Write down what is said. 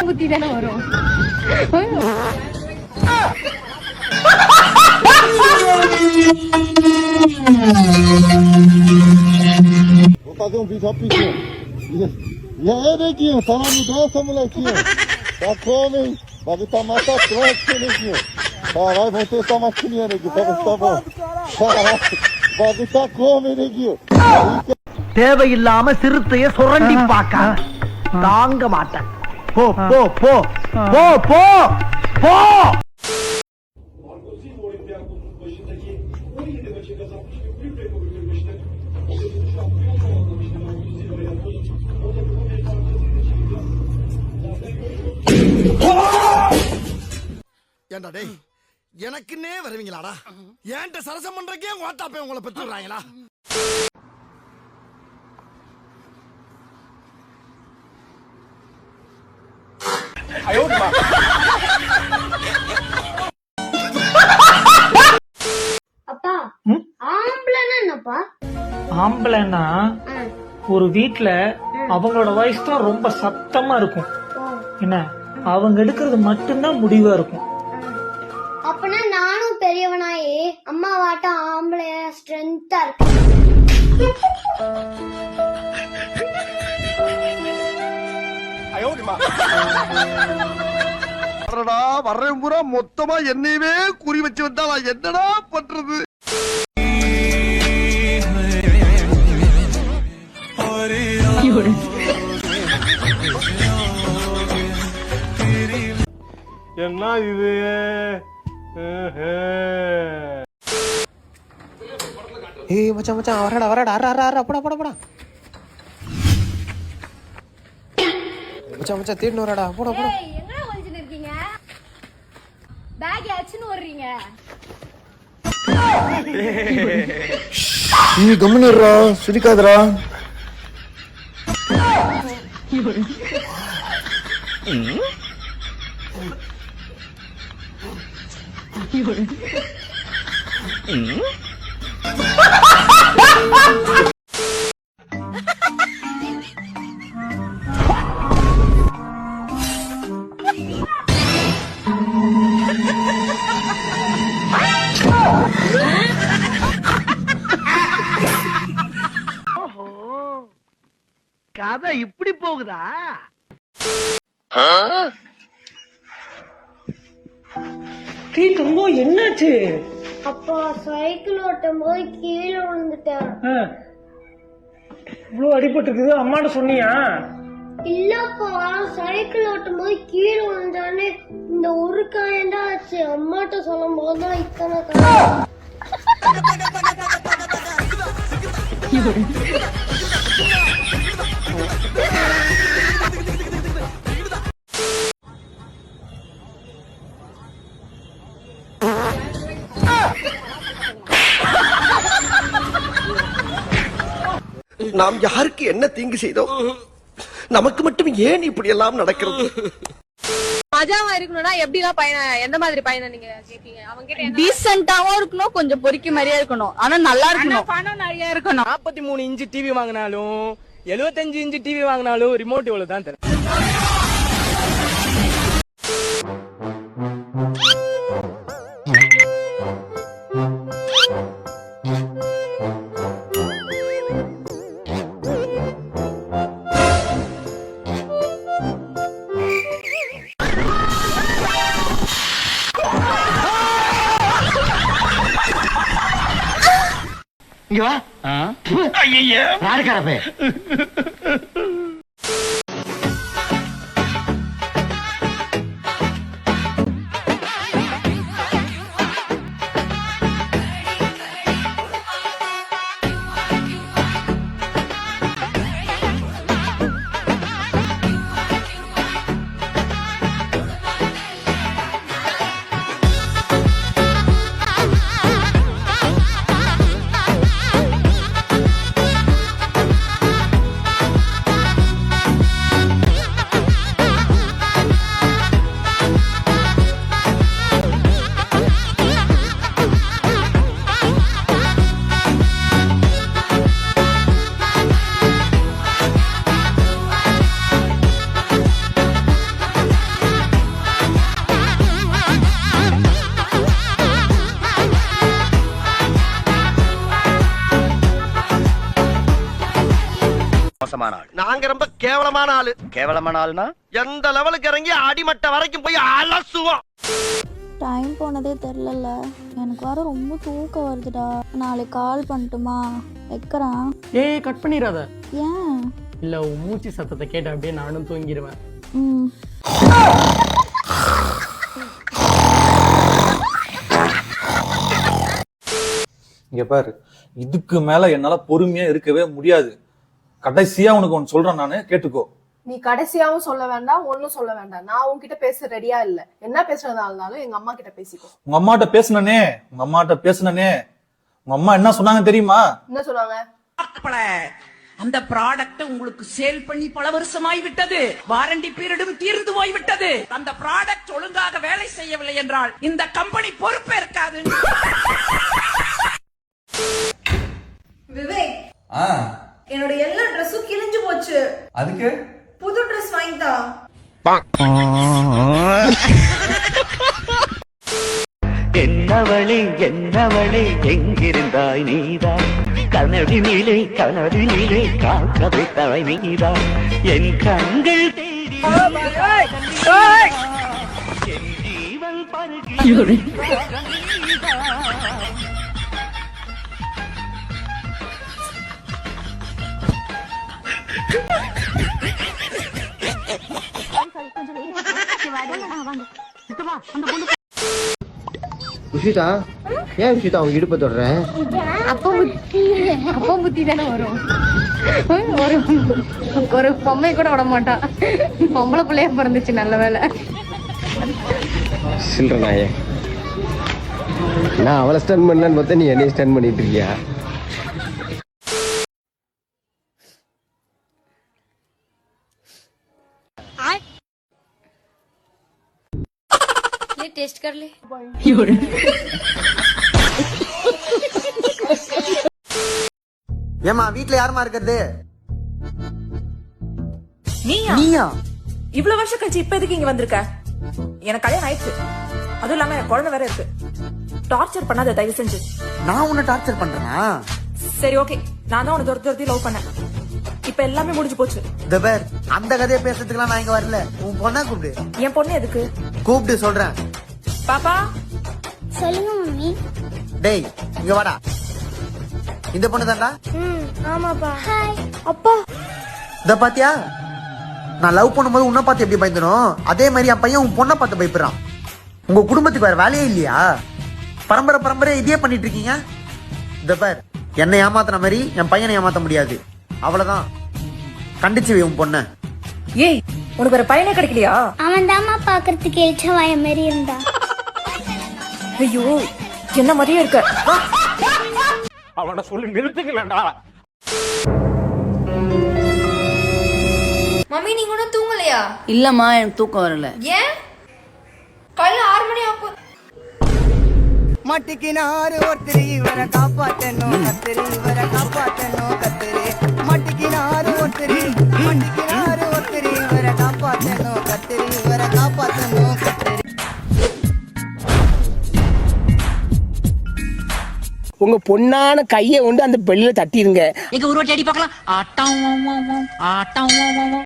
ஊத்தி தானே வரும். Fazer um vídeo rapidinho. E aí, neguinho, tá na mudança, molequinho? Tá como, hein? O bagulho tá mata tronco, neguinho. Caralho, vamos testar a maquininha, neguinho, pra ver se tá bom. Caralho, o bagulho tá como, hein, neguinho? தேவையில்லாம சிறுத்தைய சுரண்டி பார்க்காத. தாங்க மாட்டேன். போ போ போ போ போ போ. ஏண்டா டேய், எனக்குன்னே வருவீங்களாடா? ஏன்ட்ட சரசம் பண்றக்கே ஓட்டாப்பே உங்களை பெற்றுறாங்களா? அப்பா, ஆம்பளைன்னா என்னப்பா? ஆம்பளைன்னா ஒரு வீட்ல அவங்களோட வாய்ஸ் தான் ரொம்ப சத்தமா இருக்கும். என்ன, அவங்க எடுக்கிறது மட்டும்தான் முடிவா இருக்கும். அப்பனா நானும் பெரியவனாயே அம்மா வாட்டம் ஆம்பளை ஸ்ட்ரென்த்தா இருக்கு. வர்றேன் பூரா மொத்தமா என்னையவே குறி வச்சு வந்தா நான் என்னடா பண்றது? என்ன இது? ஏய் மச்சான் மச்சான் வரடா வரடா அற அற அற போடா போடா போடா. மச்சான் மச்சான் தேடினு வரடா போடா போடா. ஏய், எங்கடா ஒளிஞ்சிட்டு இருக்கீங்க? பேக் ஆச்சுன்னு ஓடுறீங்க. நீ கம்முனுறா, சிரிக்காதடா. கதை இப்படி போகுதா? தங்கம் என்னாச்சு? அப்பா, சைக்கிள் ஓட்டும் போது கீழே விழுந்துட்டேன். இவ்வளவு அடிபட்டு இருக்குது, அம்மாட்ட சொன்னியா? இல்லப்பா, சைக்கிள் ஓட்டும் போது கீழே விழுந்தானே இந்த ஒரு காயண்டா ஆச்சு. அம்மாட்ட சொல்லும் போதுதான் இத்தனை காயம். நாம் யாருக்கு என்ன தீங்கு செய்தோம்? நமக்கு மட்டும் ஏன் இப்படி எல்லாம் நடக்கிறது? மஜாவா இருக்கணும்னா எப்படிலாம் பயணம், எந்த மாதிரி பயணம் நீங்க கேட்பீங்க? அவங்க கிட்ட டீசென்ட்டாவும் இருக்கணும், கொஞ்சம் பொறுக்கி மாதிரியா இருக்கணும், ஆனா நல்லா இருக்கணும், பணம் நிறைய இருக்கணும். 43 இன்ச்சு டிவி வாங்கினாலும் 75 இன்ச்சு டிவி வாங்கினாலும் ரிமோட் இவ்வளவு தான் தரும். இங்க வா. ஐயா யாரு கரப்பே? மோசமான ஆள். நாங்க ரொம்ப கேவலமான ஆளு. கேவலமான ஆளுனா எந்த லெவலுக்கு இறங்கி அடிமட்ட வரைக்கும் போய் அலசுவோம். டைம் போனதே தெரிலல. எனக்கு வர ரொம்ப தூக்கம் வருதுடா. நாளைக்கு கால் பண்ணட்டுமா? வைக்கிறேன். ஏய் கட் பண்ணிடாத. ஏன்? இல்ல உன் மூச்சு சத்தத்தை கேட்டு அப்படியே நானும் தூங்கிடுவேன். இங்க பாரு, இதுக்கு மேல என்னால பொறுமையா இருக்கவே முடியாது. கடைசியா உனக்கு ஒன்னு சொல்றேன், நானு கேட்டுக்கோ. நீ கடைசியாவும் சொல்ல வேண்டாம், ஒன்னும் சொல்ல வேண்டாம். நான் உன்கிட்ட பேச ரெடியா இல்ல. என்ன பேசுறதாலும் எங்க அம்மா கிட்ட பேசிக்கோ. உங்க அம்மாட்ட பேசுனனே, உங்க அம்மா என்ன சொன்னாங்க தெரியுமா? என்ன சொன்னாங்க? அந்த ப்ராடக்ட் உங்களுக்கு சேல் பண்ணி பல வருஷமாய் விட்டது. வாரண்டி பீரியடும் தீர்ந்து போய் விட்டது. அந்த ப்ராடக்ட் ஒழுங்காக வேலை செய்யவில்லை என்றால் இந்த கம்பெனி பொறுப்பேற்காது. விவேக், என்னோட எல்லா ட்ரெஸ்ஸும் கிழிஞ்சு போச்சு. அதுக்கு புது ட்ரெஸ் வாங்கிட்டா. என்னவளே எங்கிருந்தாய் நீதான்? கனடி நீலே காக்கவை தவை நீதான். என் கண்கள் தேடி என் ஜீவன் பருகி. உஷிதா, ஏன் உஷிதா அவங்க இடுப்பை தொடுற? அப்ப புத்தி தானே வரும். ஒரு பொம்மை கூட விட மாட்டான். பொம்பளை பிள்ளையா பிறந்துச்சு, நல்ல வேலை. சில்ற நாயே, நான் அவளை ஸ்டன் பண்ணலான்னு பார்த்தா நீ என்னைய ஸ்டன் பண்ணிட்டு இருக்கியா? टेस्ट कर ले। ஏமா வீட்ல யாருமா இருக்கிறது? நீயா? இவ்வளவு வருஷம் கழிச்சு இப்ப எதுக்கு இங்க வந்திருக்க? எனக்கு கல்யாணம் ஆயிடுச்சு. அதுவும் இல்லாம எனக்கு குழந்தை வேற இருக்கு. டார்ச்சர் பண்ணாத தயவு செஞ்சு. நான் உன்னை டார்ச்சர் பண்றேனா? சரி ஓகே, நான் தான் உன்னை துரத்தி லவ் பண்ணேன். இப்ப எல்லாமே முடிஞ்சு போச்சு. தபர், அந்த கதையை பேசுறதுக்குலாம் நான் இங்க வரல. உன் பொண்ணா கூப்பிடு. என் பொண்ணு எதுக்கு? கூப்பிட்டு சொல்றேன். பாப்பா சொல்லுங்க மம்மி. டேய் இங்க வாடா. இந்த பொண்ணு தான்டா? ஆமாப்பா. ஹாய் அப்பா. இத பாத்தியா? நான் லவ் பண்ணும்போது உன்னை பார்த்து எப்படி பயந்தனும், அதே மாதிரி என் பையன் உன் பொண்ணை பார்த்து பயப்படுறான். உங்க குடும்பத்துக்கு வேற வேலையே இல்லையா? பரம்பரை இதே பண்ணிட்டு இருக்கீங்க. இந்த பார், என்னை ஏமாத்தின மாதிரி என் பையனை ஏமாத்த முடியாது. அவ்வளவுதான். கண்டிச்சு வை உன் பொண்ண. ஏய், உனக்கு வேற பையனே கிடைக்கலையா? அவன் தாமா பாக்குறதுக்கு எச்சவாய மாதிரி இருந்தா. ஐயோ, என்ன மாதிரியே இருக்க. அவனை சொல்லி நிறுத்துங்களா? மம்மி நீங்க ஒன்னும் தூங்கலையா? இல்லம்மா, எனக்கு தூக்கம் வரல. ஏன்? காலையில 6 மணி ஆகும். மட்டிக்கினாரு ஒருத்தரி இவரை காப்பாத்தணும் கத்திரி, இவரை காப்பாத்தணும் கத்திரி. மட்டிக்கினாரு ஒருத்தரி இவரை காப்பாத்தணும் கத்திரி, இவரை காப்பாத்தணும் கத்திரி. உங்க பொண்ணான கையை கொண்டு அந்த பெல்லில தட்டிருங்க. எங்க ஒரு வாட்டி அடி பார்க்கலாம். ஆட்டம்